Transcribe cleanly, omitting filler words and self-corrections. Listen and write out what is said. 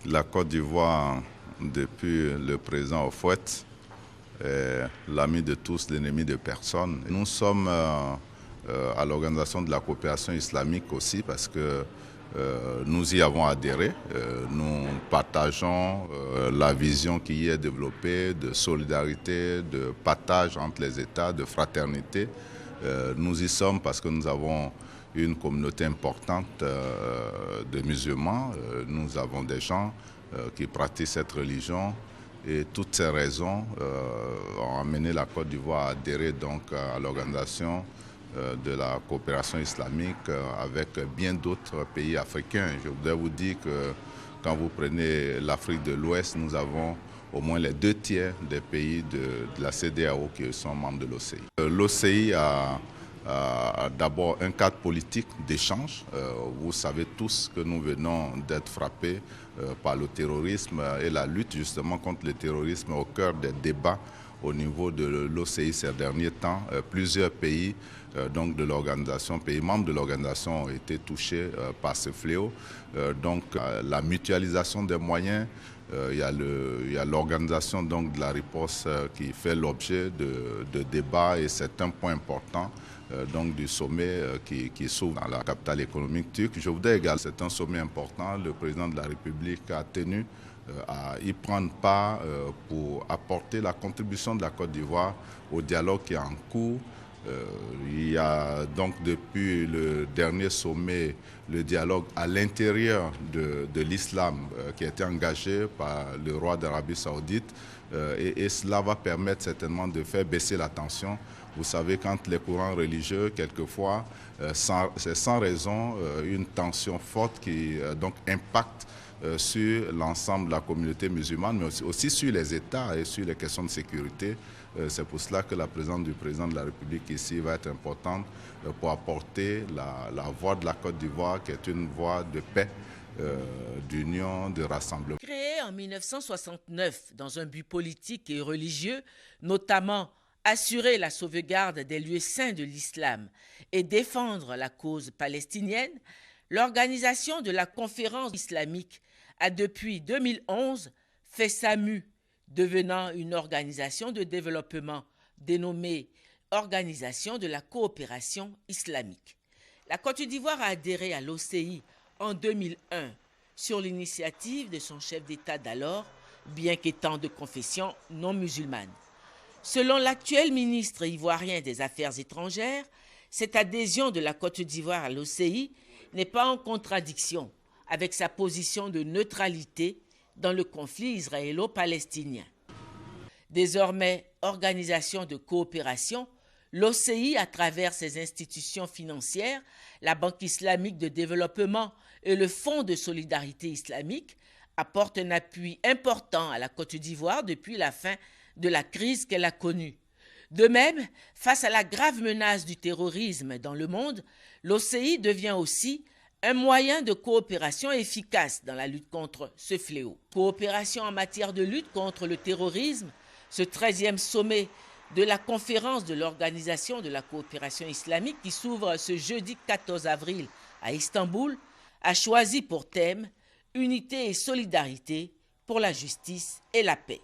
La Côte d'Ivoire, depuis le président Houphouët, est l'ami de tous, l'ennemi de personne. Nous sommes à l'Organisation de la coopération islamique aussi parce que nous y avons adhéré. Nous partageons la vision qui y est développée de solidarité, de partage entre les États, de fraternité. Nous y sommes parce que nous avons une communauté importante de musulmans. Nous avons des gens qui pratiquent cette religion et toutes ces raisons ont amené la Côte d'Ivoire à adhérer donc à l'organisation de la coopération islamique avec bien d'autres pays africains. Je voudrais vous dire que quand vous prenez l'Afrique de l'Ouest, nous avons au moins les 2/3 des pays de la CEDEAO qui sont membres de l'OCI. L'OCI a d'abord un cadre politique d'échange. Vous savez tous que nous venons d'être frappés par le terrorisme et la lutte justement contre le terrorisme au cœur des débats au niveau de l'OCI ces derniers temps. Plusieurs pays donc de l'organisation, pays membres de l'organisation ont été touchés par ce fléau. Donc la mutualisation des moyens, il y a l'organisation donc de la riposte qui fait l'objet de débats et c'est un point important donc du sommet qui s'ouvre dans la capitale économique turque. Je voudrais également, c'est un sommet important, le président de la République a tenu à y prendre part pour apporter la contribution de la Côte d'Ivoire au dialogue qui est en cours. Il y a donc depuis le dernier sommet le dialogue à l'intérieur de l'islam qui a été engagé par le roi d'Arabie Saoudite et cela va permettre certainement de faire baisser la tension. Vous savez, quand les courants religieux, quelquefois, c'est sans raison une tension forte qui donc impacte sur l'ensemble de la communauté musulmane, mais aussi sur les États et sur les questions de sécurité. C'est pour cela que la présence du président de la République ici va être importante pour apporter la voix de la Côte d'Ivoire, qui est une voix de paix, d'union, de rassemblement. Créé en 1969 dans un but politique et religieux, notamment assurer la sauvegarde des lieux saints de l'islam et défendre la cause palestinienne, l'organisation de la conférence islamique a depuis 2011 fait sa mue, devenant une organisation de développement dénommée Organisation de la coopération islamique. La Côte d'Ivoire a adhéré à l'OCI en 2001 sur l'initiative de son chef d'État d'alors, bien qu'étant de confession non musulmane. Selon l'actuel ministre ivoirien des Affaires étrangères, cette adhésion de la Côte d'Ivoire à l'OCI n'est pas en contradiction avec sa position de neutralité dans le conflit israélo-palestinien. Désormais organisation de coopération, l'OCI, à travers ses institutions financières, la Banque islamique de développement et le Fonds de solidarité islamique, apporte un appui important à la Côte d'Ivoire depuis la fin de la crise qu'elle a connue. De même, face à la grave menace du terrorisme dans le monde, l'OCI devient aussi un moyen de coopération efficace dans la lutte contre ce fléau. Coopération en matière de lutte contre le terrorisme, ce 13e sommet de la conférence de l'Organisation de la coopération islamique qui s'ouvre ce jeudi 14 avril à Istanbul, a choisi pour thème « Unité et solidarité pour la justice et la paix ».